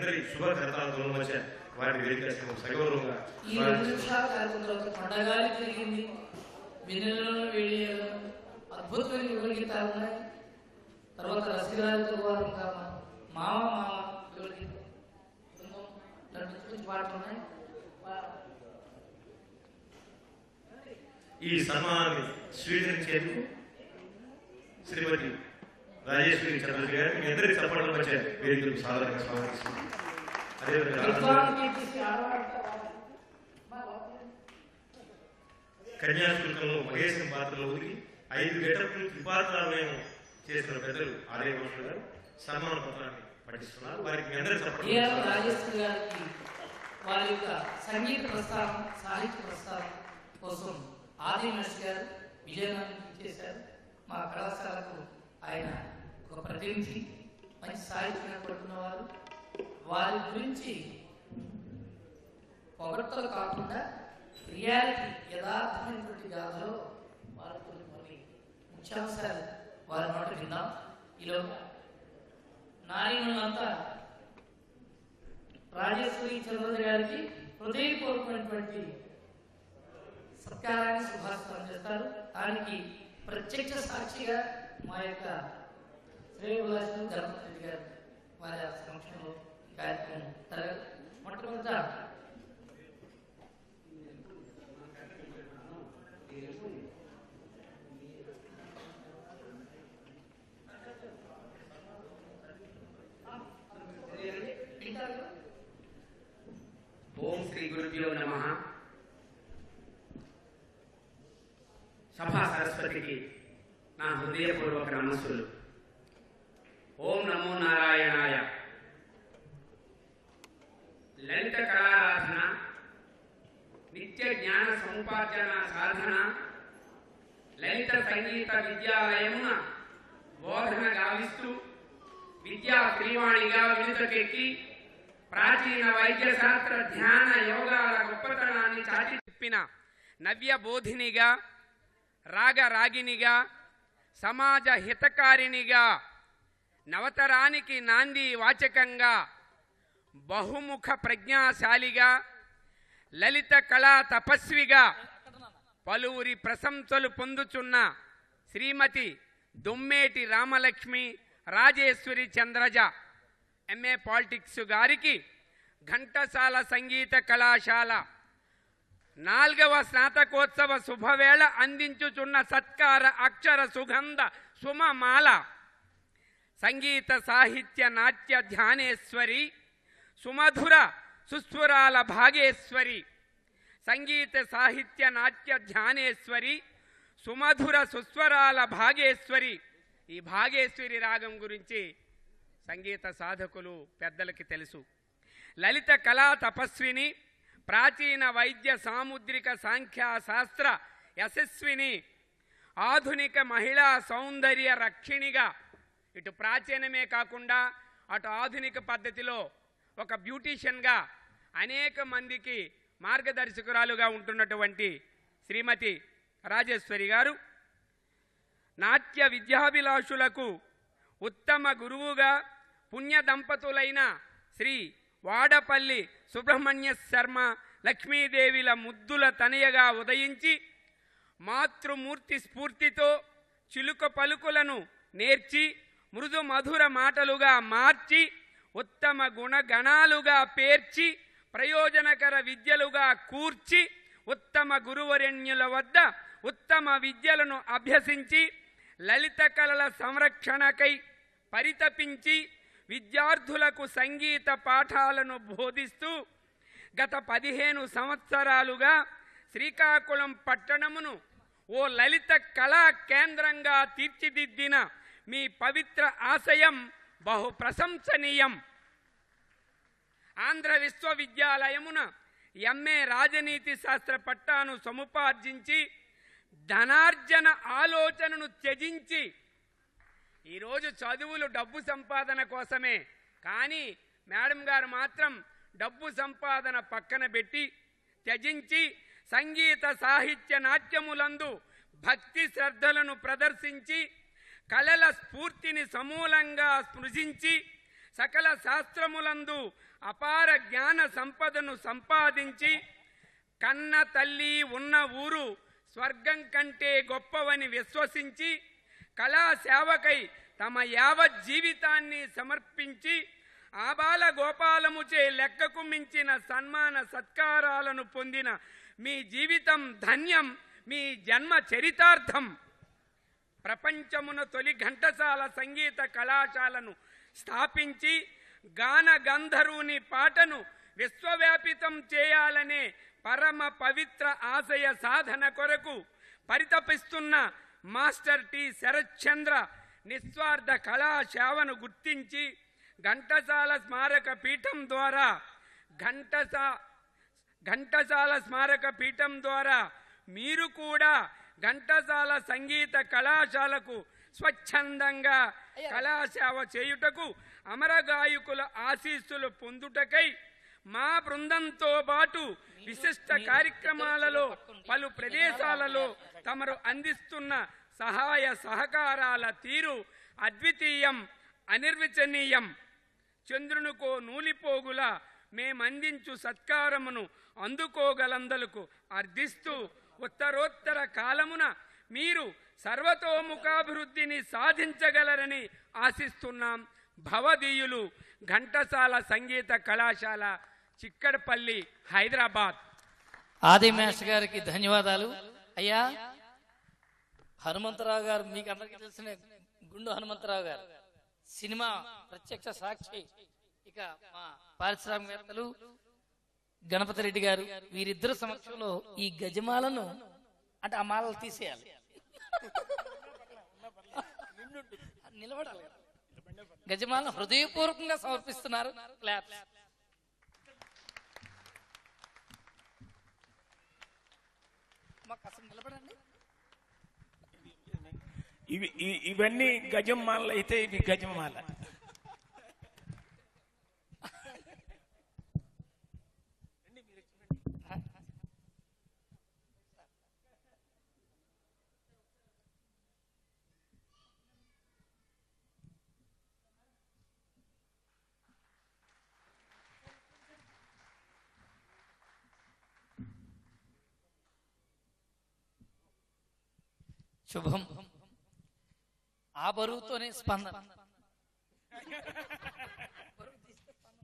అందరి శుభ కర్తాల మధ్య వారి వేదిక సగౌరవంగా ఈ 2 నిమిషాల కార్యక్రమంలో పండగాలి జరిగింది. వెన్నెలలో వేడియలు అద్భుతమైన యుగగీతాలు ఉన్నాయి. తర్వాత రసికరాజుతో వారు మామ యుగగీతం పాటలు ఉన్నాయి. ఈ సన్మానాన్ని స్వీకరించేందుకు శ్రీమతి రాజేశ్వరి చంద్రజీ గారు మీ అందరి చప్పట్ల మధ్య వేదికలు సాధారణంగా స్వాగతిస్తున్నాం. కన్యాశుల్కంలో మహేశం పాత్రలో ఊరికి 5 గేటప్పుడు త్రిపాత్రాలయం చేసిన పెద్దలు ఆలయ వంశులు గారు సన్మాన పత్రాన్ని పఠిస్తున్నారు. వారికి మీ అందరి చప్పట్లు. రాజేశ్వరి గారికి వారి యొక్క సంగీత ప్రస్థానం సాహిత్య ప్రస్థానం కోసం ఆదిమేష్ గారు విజయనగరం చేశారు. మా కళాశాలకు ఆయన ఒక ప్రతినిధి, మంచి సాహిత్యం పడుతున్నవారు. వారి గురించి పొగడ్తలు కాకుండా రియాలిటీ యథార్థమైనటువంటి గాథలో వారి కొన్ని ముఖ్యాంశాలు వారి నోట విన్నాం. ఈలోగా నాయకులంతా రాజేశ్వరి చంద్రజ గారికి హృదయపూర్వకమైనటువంటి సత్కారాన్ని శుభాకాంక్షలు చేస్తారు. దానికి ప్రత్యక్ష సాక్షిగా మా యొక్క శ్రేయోభిలాషులు గణపతి గారు వారి సమక్షంలో కార్యక్రమం జరగదు. మొట్టమొదట ఓం శ్రీ గురుభ్యో నమః. సభా సరస్వతికి నా హృదయపూర్వక నమస్సులు. ఓం నమో నారాయణాయ. లలిత కళారాధన, నిత్య జ్ఞాన సముపార్జన సాధన, లలిత సంగీత విద్యాలయమున బోధన గావిస్తూ విద్యా శ్రీవాణిగా వినుతకెక్కి ప్రాచీన వైద్య శాస్త్ర ధ్యాన యోగాల గొప్పతనాన్ని చాటి చెప్పిన నవ్య బోధినిగా, రాగరాగినిగా, సమాజ హితకారిణిగా, నవతరానికి నాంది వాచకంగా, బహుముఖ ప్రజ్ఞాశాలిగా, లలిత కళా తపస్విగా పలువురి ప్రశంసలు పొందుచున్న శ్రీమతి దొమ్మేటి రామలక్ష్మి రాజేశ్వరి చంద్రజ ఎంఏ పాలిటిక్స్ గారికి ఘంటసాల సంగీత కళాశాల 4వ స్నాతకోత్సవ శుభవేళ అందించుచున్న సత్కార అక్షర సుగంధ సుమమాల సంగీత సాహిత్య నాట్య ధ్యానేశ్వరి సుమధుర సుస్వరాల భాగేశ్వరి. సంగీత సాహిత్య నాట్య ధ్యానేశ్వరి సుమధుర సుస్వరాల భాగేశ్వరి. ఈ భాగేశ్వరి రాగం గురించి సంగీత సాధకులు పెద్దలకి తెలుసు. లలిత కళా తపస్విని, ప్రాచీన వైద్య సాముద్రిక సాంఖ్య శాస్త్ర యశస్విని, ఆధునిక మహిళా సౌందర్య రక్షిణిగా, ఇటు ప్రాచీనమే కాకుండా అటు ఆధునిక పద్ధతిలో ఒక బ్యూటీషియన్గా అనేక మందికి మార్గదర్శకురాలుగా ఉంటున్నటువంటి శ్రీమతి రాజేశ్వరి గారు నాట్య విద్యాభిలాషులకు ఉత్తమ గురువుగా పుణ్య దంపతులైన శ్రీ వాడపల్లి సుబ్రహ్మణ్య శర్మ లక్ష్మీదేవిల ముద్దుల తనయగా ఉదయించి మాతృమూర్తి స్ఫూర్తితో చిలుక పలుకులను నేర్చి మృదు మధుర మాటలుగా మార్చి ఉత్తమ గుణగణాలుగా పేర్చి ప్రయోజనకర విద్యలుగా కూర్చి ఉత్తమ గురువరెణ్యుల వద్ద ఉత్తమ విద్యలను అభ్యసించి లలిత కళల సంరక్షణకై పరితపించి విద్యార్థులకు సంగీత పాఠాలను బోధిస్తూ గత 15 సంవత్సరాలుగా శ్రీకాకుళం పట్టణమును ఓ లలిత కళా కేంద్రంగా తీర్చిదిద్దిన మీ పవిత్ర ఆశయం బహు ప్రశంసనీయం. ఆంధ్ర విశ్వవిద్యాలయమున ఎంఏ రాజనీతి శాస్త్ర పట్టాను సముపార్జించి ధనార్జన ఆలోచనను త్యజించి, ఈరోజు చదువులు డబ్బు సంపాదన కోసమే, కానీ మేడం గారు మాత్రం డబ్బు సంపాదన పక్కన పెట్టి త్యజించి సంగీత సాహిత్య నాట్యములందు భక్తి శ్రద్ధలను ప్రదర్శించి కళల స్ఫూర్తిని సమూలంగా స్పృశించి సకల శాస్త్రములందు అపార జ్ఞాన సంపదను సంపాదించి కన్న తల్లి ఉన్న ఊరు స్వర్గం కంటే గొప్పవని విశ్వసించి కళాసేవకై తమ యావత్ జీవితాన్ని సమర్పించి ఆబాల గోపాలముచే లెక్కకు మించిన సన్మాన సత్కారాలను పొందిన మీ జీవితం ధన్యం, మీ జన్మ చరితార్థం. ప్రపంచమున తొలి ఘంటసాల సంగీత కళాశాలను స్థాపించి గాన గంధర్వుని పాటను విశ్వవ్యాపితం చేయాలనే పరమ పవిత్ర ఆశయ సాధన కొరకు పరితపిస్తున్న మాస్టర్ టి శరత్చంద్ర నిస్వార్థ కళాసేవను గుర్తించి ఘంటసాల స్మారక పీఠం ద్వారా మీరు కూడా ఘంటసాల సంగీత కళాశాలకు స్వచ్ఛందంగా కళాసేవ చేయుటకు అమరగాయకుల ఆశీస్సులు పొందుటకై మా బృందంతో పాటు విశిష్ట కార్యక్రమాలలో పలు ప్రదేశాలలో తమరు అందిస్తున్న సహాయ సహకారాల తీరు అద్వితీయం, అనిర్వచనీయం. చంద్రునికో నూలిపోగుల మేమందించు సత్కారమును అందుకోగలందలకు అర్థిస్తూ ఉత్తరోత్తర కాలమున మీరు సర్వతోముఖాభివృద్ధిని సాధించగలరని ఆశిస్తున్నాం. భవదీయులు, ఘంటసాల సంగీత కళాశాల, చిక్కడపల్లి, హైదరాబాద్. ఆది మేష్ గారికి ధన్యవాదాలు. అయ్యా హనుమంతరావు గారు, మీకు అందరికీ తెలిసిన గుండు హనుమంతరావు గారు సినిమా ప్రత్యక్ష సాక్షి. ఇక మా పారిశ్రామికవేత్తలు గణపతి రెడ్డి గారు, వీరిద్దరు సమక్షంలో ఈ గజమాలను, అంటే ఆ మాలలు తీసేయాలి, నిలబడాలి, గజమాలను హృదయపూర్వకంగా సమర్పిస్తున్నారు. క్లాప్స్. మాకు అసలు నిలబడండి. ఇవన్నీ గజం మాలలు అయితే ఇది గజం మాల. శుభం. ఆ బరువుతోనే స్పందన.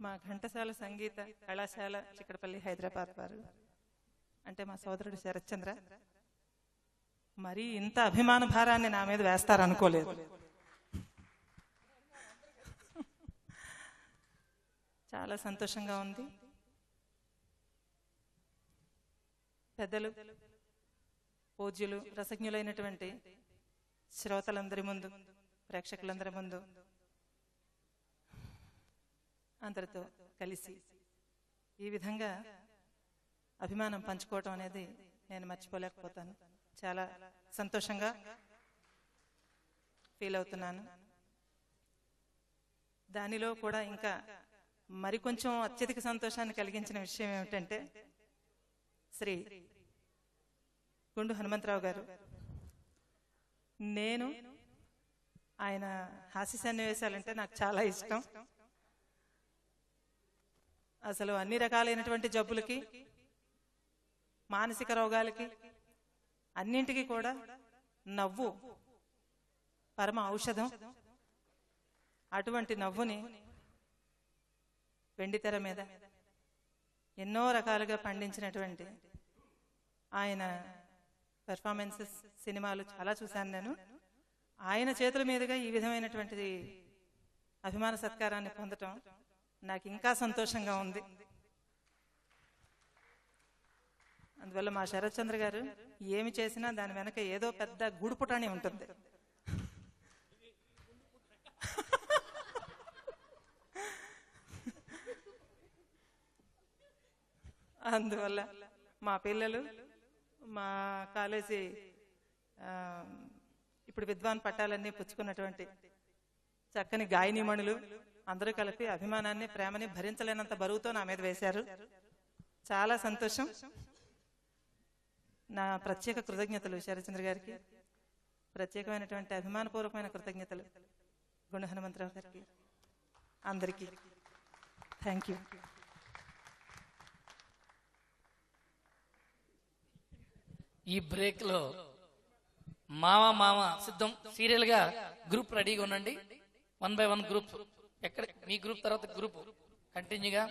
మా ఘంటసాల సంగీత కళాశాల చిక్కడపల్లి, హైదరాబాద్ వారు అంటే మా సోదరుడు శరత్చంద్ర మరి ఇంత అభిమాన భారాన్ని నా మీద వేస్తారనుకోలేదు. చాలా సంతోషంగా ఉంది. పెద్దలు, పూజ్యులు, రసజ్ఞులైనటువంటి శ్రోతలందరి ముందు, ప్రేక్షకులందరి ముందు అందరితో కలిసి ఈ విధంగా అభిమానం పంచుకోవటం అనేది నేను మర్చిపోలేకపోతాను. చాలా సంతోషంగా ఫీల్ అవుతున్నాను. దానిలో కూడా ఇంకా మరికొంచెం అత్యధిక సంతోషాన్ని కలిగించిన విషయం ఏమిటంటే శ్రీ గుండు హనుమంతరావు గారు, నేను ఆయన హాస్య సన్నివేశాలంటే నాకు చాలా ఇష్టం. అసలు అన్ని రకాలైనటువంటి జబ్బులకి, మానసిక రోగాలకి, అన్నింటికి కూడా నవ్వు పరమ ఔషధం. అటువంటి నవ్వుని వెండితెర మీద ఎన్నో రకాలుగా పండించినటువంటి ఆయన పెర్ఫార్మెన్సెస్, సినిమాలు చాలా చూశాను నేను. ఆయన చేతుల మీదుగా ఈ విధమైనటువంటి అభిమాన సత్కారాన్ని పొందటం నాకు ఇంకా సంతోషంగా ఉంది. అందువల్ల మా శరత్చంద్ర గారు ఏమి చేసినా దాని వెనక ఏదో పెద్ద గూడుపుటాని ఉంటుంది. అందువల్ల మా పిల్లలు, మా కాలేజీ ఇప్పుడు విద్వాన్ పట్టాలన్నీ పుచ్చుకున్నటువంటి చక్కని గాయనీమణులు అందరూ కలిపి అభిమానాన్ని, ప్రేమని భరించలేనంత బరువుతో నా మీద వేశారు. చాలా సంతోషం. నా ప్రత్యేక కృతజ్ఞతలు శరత్చంద్ర గారికి, ప్రత్యేకమైనటువంటి అభిమానపూర్వకమైన కృతజ్ఞతలు గుండు హనుమంతరావు గారికి. అందరికీ థ్యాంక్ యూ. ఈ బ్రేక్ లో మామ మామ సిద్ధం సీరియల్ గా గ్రూప్ రెడీగా ఉండండి. 1 by 1 గ్రూప్, ఎక్కడ మీ గ్రూప్ తర్వాత గ్రూప్ కంటిన్యూగా.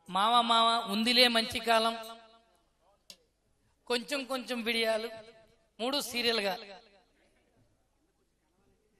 మామ మామ, ఉందిలే మంచి కాలం, కొంచెం కొంచెం బిడియాలు, 3 సీరియల్ గా